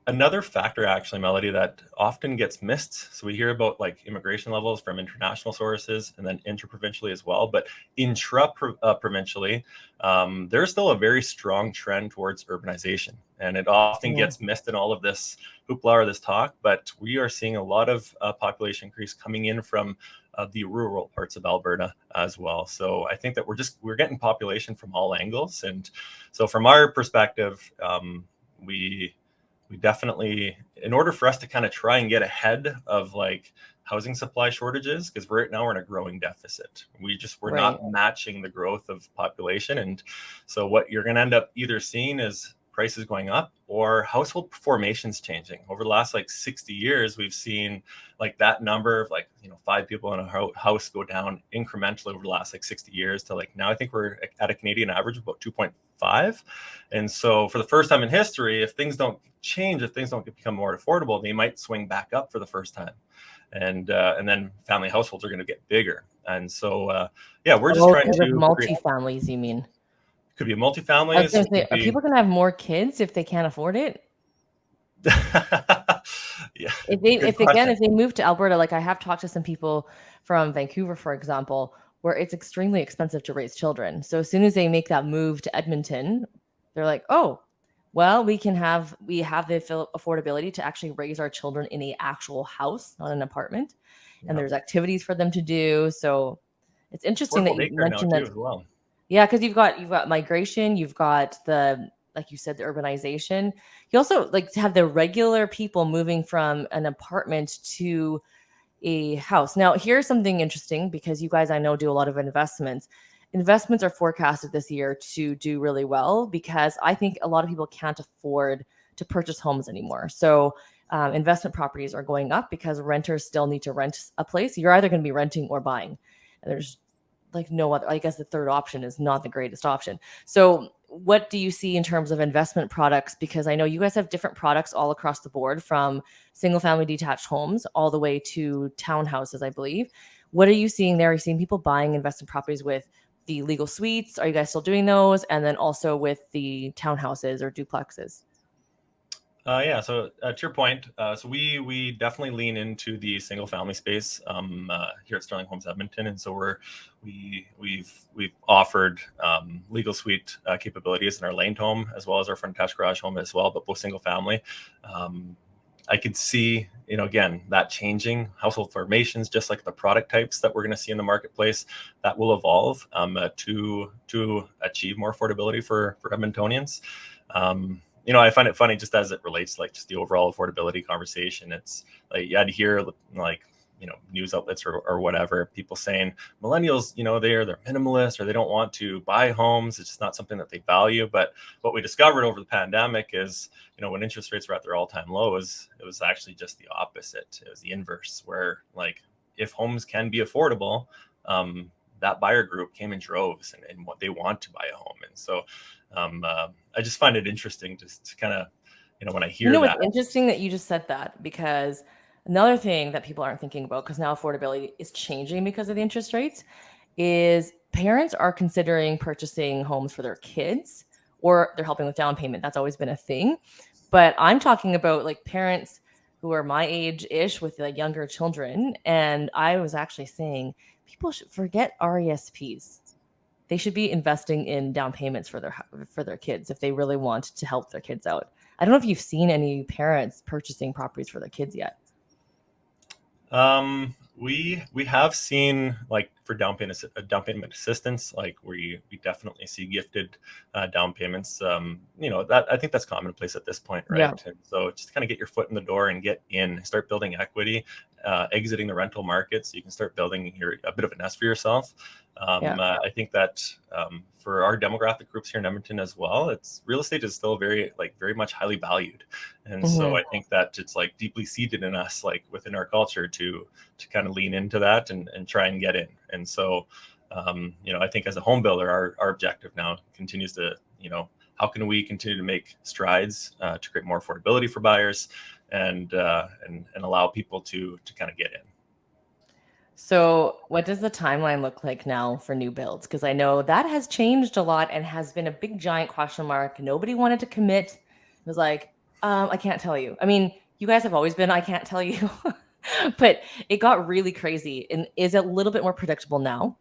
another factor, actually, Melody, that often gets missed. So we hear about like immigration levels from international sources and then interprovincially as well, but intra-provincially, there's still a very strong trend towards urbanization, and it often gets missed in all of this hoopla or this talk. But we are seeing a lot of population increase coming in from the rural parts of Alberta as well. So I think that we're getting population from all angles, and so from our perspective, we definitely, in order for us to kind of try and get ahead of like housing supply shortages, because right now we're in a growing deficit. We're not matching the growth of population. And so what you're going to end up either seeing is prices going up or household formations changing. Over the last like 60 years, we've seen like that number of like, 5 people in a house go down incrementally over the last like 60 years to like now I think we're at a Canadian average of about 2.5. And so for the first time in history, if things don't change, if things don't become more affordable, they might swing back up for the first time. And then family households are going to get bigger. And so, we're just trying to multi-families, you mean? Could be a multi-families. Are people going to have more kids if they can't afford it? Yeah. If they move to Alberta, like I have talked to some people from Vancouver, for example, where it's extremely expensive to raise children. So as soon as they make that move to Edmonton, they're like, oh, well, we have the affordability to actually raise our children in an actual house, not an apartment. And there's activities for them to do. So it's interesting that you mentioned that as well. Yeah, because you've got migration, you've got like you said, the urbanization. You also like to have the regular people moving from an apartment to a house. Now, here's something interesting because you guys I know do a lot of investments. Investments are forecasted this year to do really well because I think a lot of people can't afford to purchase homes anymore. So investment properties are going up because renters still need to rent a place. You're either going to be renting or buying. And there's like no other, I guess the third option is not the greatest option. So what do you see in terms of investment products? Because I know you guys have different products all across the board, from single family detached homes all the way to townhouses, I believe. What are you seeing there? Are you seeing people buying investment properties with the legal suites? Are you guys still doing those? And then also with the townhouses or duplexes? So to your point, so we definitely lean into the single family space here at Sterling Homes Edmonton, and so we've offered legal suite capabilities in our laned home as well as our front attached garage home as well, but both single family. I could see, again, that changing household formations, just like the product types that we're going to see in the marketplace, that will evolve to achieve more affordability for Edmontonians. I find it funny just as it relates to like just the overall affordability conversation. It's like I'd hear like, news outlets or whatever, people saying millennials, they're minimalist or they don't want to buy homes. It's just not something that they value. But what we discovered over the pandemic is, when interest rates were at their all-time lows, it was actually just the opposite. It was the inverse, where like if homes can be affordable, that buyer group came in droves and what they want to buy a home. And so I just find it interesting to kind of, when I hear that. It's interesting that you just said that, because another thing that people aren't thinking about, because now affordability is changing because of the interest rates, is parents are considering purchasing homes for their kids, or they're helping with down payment. That's always been a thing. But I'm talking about like parents who are my age-ish with like younger children. And I was actually saying people should forget RESPs. They should be investing in down payments for their kids if they really want to help their kids out. I don't know if you've seen any parents purchasing properties for their kids yet. We have seen, like, for down payment assistance, like we definitely see gifted down payments. That I think that's commonplace at this point, right? Yeah. And so just kind of get your foot in the door and get in, start building equity, exiting the rental market, so you can start building a bit of a nest for yourself. I think that for our demographic groups here in Edmonton as well, real estate is still very much highly valued. And so I think that it's like deeply seated in us, like within our culture, to kind of lean into that and try and get in. And so, I think as a home builder, our objective now continues to, how can we continue to make strides to create more affordability for buyers and allow people to kind of get in. So what does the timeline look like now for new builds? Because I know that has changed a lot and has been a big giant question mark. Nobody wanted to commit. It was like, I can't tell you. I mean, you guys have always been, I can't tell you. But it got really crazy and is a little bit more predictable now.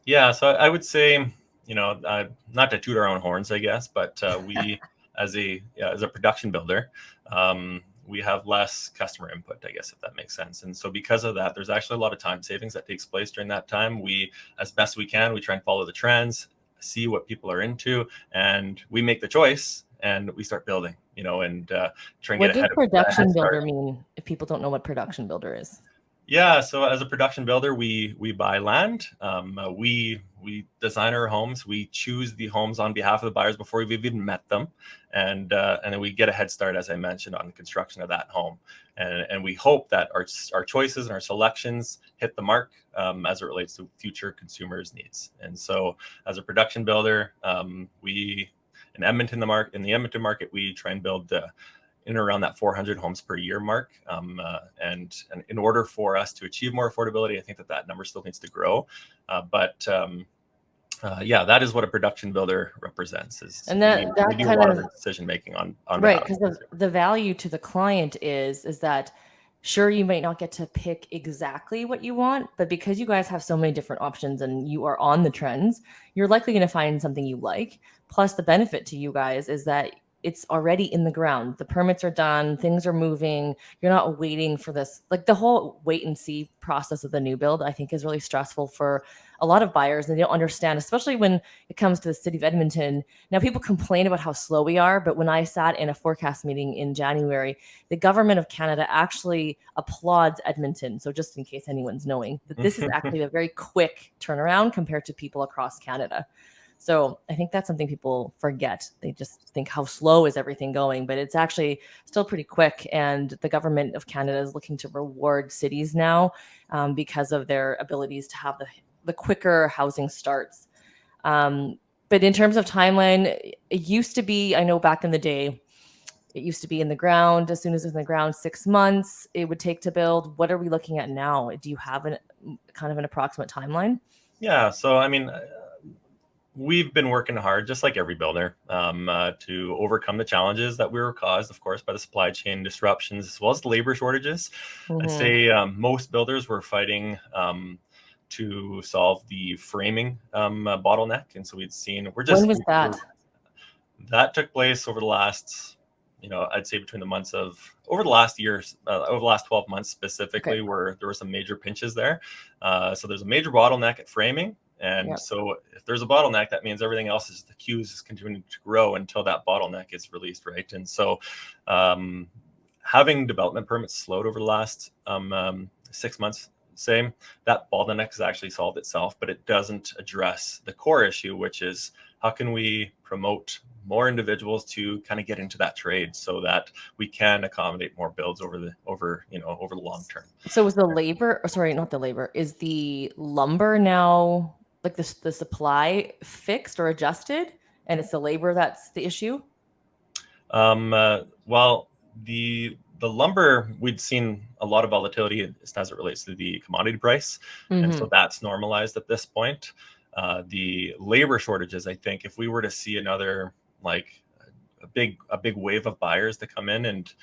Yeah, so I would say, not to toot our own horns, I guess, but we, as a production builder, we have less customer input, I guess, if that makes sense. And so because of that, there's actually a lot of time savings that takes place during that time. We, as best we can, we try and follow the trends, see what people are into, and we make the choice and we start building, and try and get What does ahead of a head production builder start. mean if people don't know what production builder is? Yeah, so as a production builder, we buy land. We design our homes. We choose the homes on behalf of the buyers before we've even met them, and then we get a head start, as I mentioned, on the construction of that home. And we hope that our choices and our selections hit the mark as it relates to future consumers' needs. And so, as a production builder, we in Edmonton, in the Edmonton market, we try and build in and around that 400 homes per year mark. And in order for us to achieve more affordability, I think that number still needs to grow. Yeah, that is what a production builder represents. And We that do a kind lot of of the decision making on right, behalf because of the consumer. the value to the client is that sure you might not get to pick exactly what you want, but because you guys have so many different options and you are on the trends, you're likely going to find something you like. Plus, the benefit to you guys is that it's already in the ground. The permits are done, things are moving. You're not waiting for this. Like the whole wait and see process of the new build, I think is really stressful for a lot of buyers. And they don't understand, especially when it comes to the city of Edmonton. Now, people complain about how slow we are, but when I sat in a forecast meeting in January, the government of Canada actually applauds Edmonton. So, just in case anyone's knowing, that this is actually a very quick turnaround compared to people across Canada. So, I think that's something people forget. They just think how slow is everything going, but it's actually still pretty quick. And the government of Canada is looking to reward cities now because of their abilities to have the quicker housing starts. But in terms of timeline, it used to be, I know back in the day, it used to be in the ground. As soon as it's in the ground, 6 months it would take to build. What are we looking at now? Do you have an kind of an approximate timeline? Yeah, so I mean, we've been working hard, just like every builder, to overcome the challenges that we were caused, of course, by the supply chain disruptions as well as the labor shortages. I'd Mm-hmm. say most builders were fighting to solve the framing bottleneck, and so When was that? that took place over the last, I'd say between the months of over the last years, over the last 12 months specifically, Okay. where there were some major pinches there. So there's a major bottleneck at framing. And Yep. so if there's a bottleneck, that means everything else the queues is continuing to grow until that bottleneck is released, right? And so having development permits slowed over the last 6 months, say, that bottleneck has actually solved itself, but it doesn't address the core issue, which is how can we promote more individuals to kind of get into that trade so that we can accommodate more builds over the long term. So is the labor, or sorry, not the labor, is the lumber now like the supply fixed or adjusted, and it's the labor that's the issue? Well, the lumber, we'd seen a lot of volatility as it relates to the commodity price, and Mm-hmm. so that's normalized at this point. The labor shortages, I think, if we were to see another like a big wave of buyers to come in and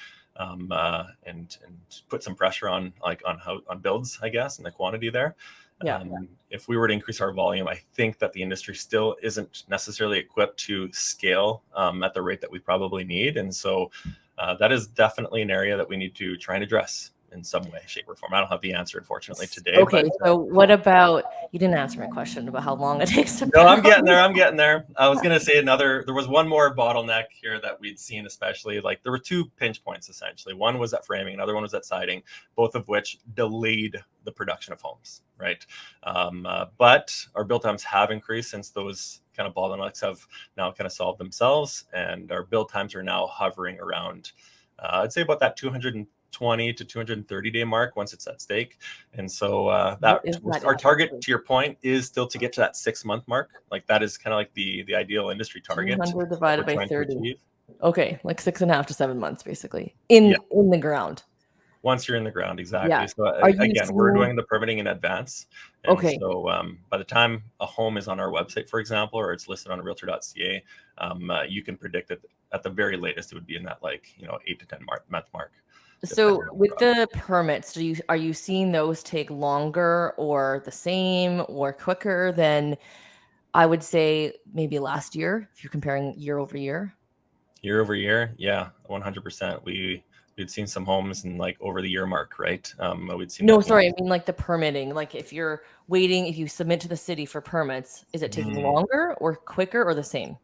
put some pressure on on builds, I guess, and the quantity there. Yeah. If we were to increase our volume, I think that the industry still isn't necessarily equipped to scale at the rate that we probably need. And so that is definitely an area that we need to try and address in some way, shape, or form. I don't have the answer, unfortunately, today, Okay, but so what about you didn't answer my question about how long it takes to no, I'm getting there. build? I'm getting there. I was going to say there was one more bottleneck here that we'd seen, especially like there were two pinch points, essentially. One was at framing, another one was at siding, both of which delayed the production of homes, right? But our build times have increased since those kind of bottlenecks have now kind of solved themselves. And our build times are now hovering around, I'd say about that 220 to 230 day mark once it's at stake. And so What is that our target, exactly? to your point, is still to get to that 6 month mark. Like that is kind of like the ideal industry target 200 that we're divided by trying to 30. achieve. Okay, like 6.5 to 7 months, basically, Yeah, in the ground. once you're in the ground, exactly. Yeah. So Are you again, we're seeing? doing the permitting in advance, and Okay. so by the time a home is on our website, for example, or it's listed on realtor.ca, you can predict it at the very latest, it would be in that like 8 to 10 month mark. So Depending on the with project. the permits, are you seeing those take longer or the same or quicker than I would say maybe last year if you're comparing year over year? Year over year, yeah, 100%. We'd seen some homes in like over the year mark, right? We'd seen No, that. sorry, I mean like the permitting. Like if you're waiting, if you submit to the city for permits, is it taking Mm, longer or quicker or the same?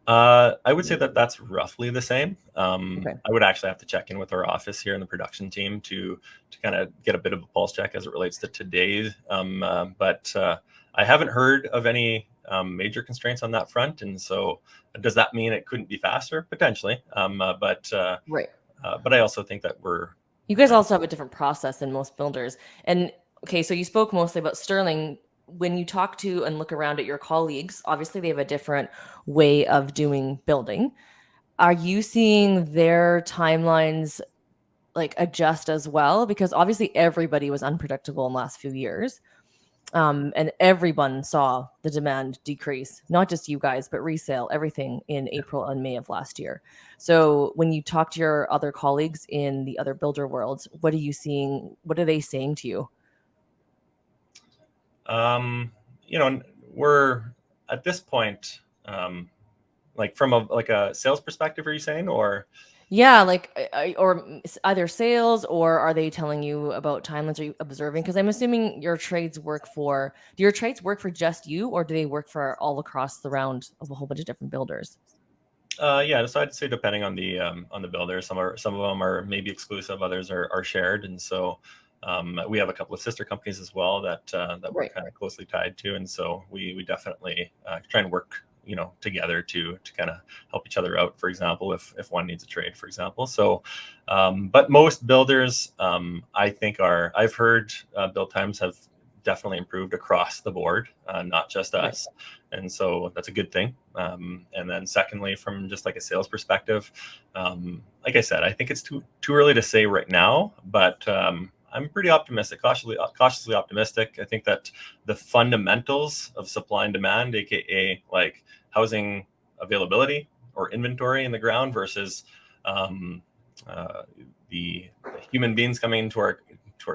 I would say that that's roughly the same. Okay. I would actually have to check in with our office here in the production team to kind of get a bit of a pulse check as it relates to today. But I haven't heard of any major constraints on that front, and so does that mean it couldn't be faster? Potentially, Right. but I also think that we're You guys trying to. also have a different process than most builders. And okay, so you spoke mostly about Sterling. When you talk to and look around at your colleagues, obviously they have a different way of doing building. Are you seeing their timelines like adjust as well? Because obviously everybody was unpredictable in the last few years. And everyone saw the demand decrease, not just you guys, but resale, everything in April and May of last year. So when you talk to your other colleagues in the other builder worlds, what are you seeing? What are they saying to you? Um, we're at this point, like from a sales perspective, are you saying, or? Yeah, like either sales or are they telling you about timelines? Are you observing? Because I'm assuming your trades work for. Do your trades work for just you, or do they work for all across the round of a whole bunch of different builders? Yeah, so I'd say depending on the builder, some of them are maybe exclusive, others are shared, and so we have a couple of sister companies as well that we're Right. kind of closely tied to, and so we definitely try and work together to kind of help each other out. For example, if one needs a trade, for example. So, but most builders, I think I've heard build times have definitely improved across the board, not just Right. us, and so that's a good thing. And then secondly, from just like a sales perspective, like I said, I think it's too early to say right now, but I'm pretty optimistic, cautiously optimistic. I think that the fundamentals of supply and demand, aka like housing availability or inventory in the ground versus um, uh, the human beings coming into our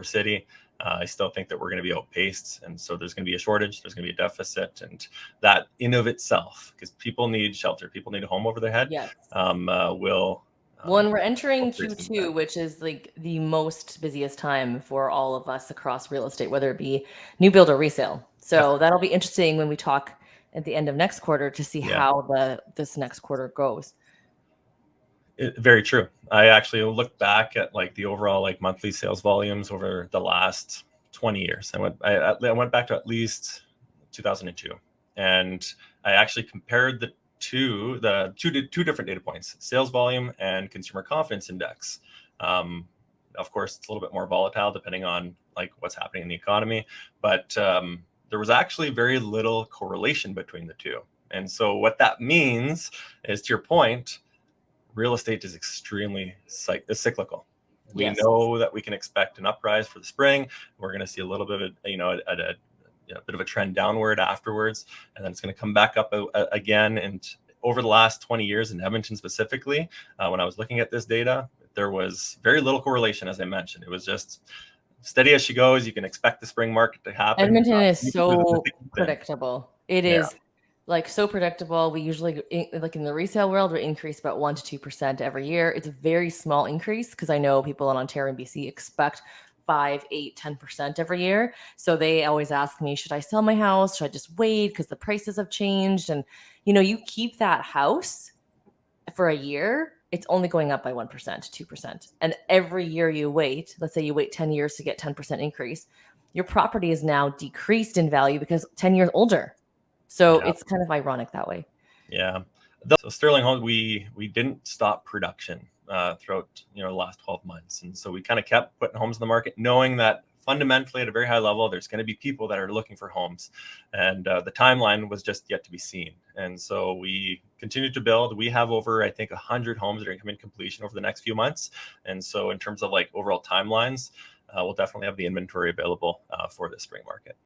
city. I still think that we're going to be outpaced, and so there's going to be a shortage. There's going to be a deficit, and that in of itself, because people need shelter, people need a home over their head, Yes. will Well, and we're entering increase the demand. Q2, which is like the most busiest time for all of us across real estate, whether it be new build or resale. Yep. So that'll be interesting when we talk at the end of next quarter to see Yeah. how this next quarter goes. Very true. I actually looked back at like the overall like monthly sales volumes over the last 20 years. I went back to at least 2002, and I actually compared the two different data points: sales volume and consumer confidence index. Um, of course, it's a little bit more volatile depending on like what's happening in the economy, but there was actually very little correlation between the two. And so what that means is, to your point, real estate is extremely cyclical. We Yes. know that we can expect an uprise for the spring. We're going to see a little bit of a bit of a trend downward afterwards, and then it's going to come back up again. And over the last 20 years in Edmonton specifically, when I was looking at this data, there was very little correlation, as I mentioned. It was just steady as she goes. You can expect the spring market to happen. Edmonton is Usually the so thick and thin. predictable. It Yeah. is like so predictable. We usually like in the resale world, we increase about 1 to 2% every year. It's a very small increase because I know people in Ontario and BC expect 5, 8, 10% every year. So they always ask me, should I sell my house? Should I just wait because the prices have changed? And you keep that house for a year, it's only going up by 1%, 2%. And every year you wait, let's say you wait 10 years to get 10% increase, your property is now decreased in value because 10 years older. So Yeah. it's kind of ironic that way. Yeah. So Sterling Homes, we didn't stop production throughout the last 12 months, and so we kind of kept putting homes in the market, knowing that fundamentally at a very high level, there's going to be people that are looking for homes, and the timeline was just yet to be seen. And so we continued to build. We have over, I think, 100 homes that are coming to completion over the next few months, and so in terms of like overall timelines, we'll definitely have the inventory available for the spring market.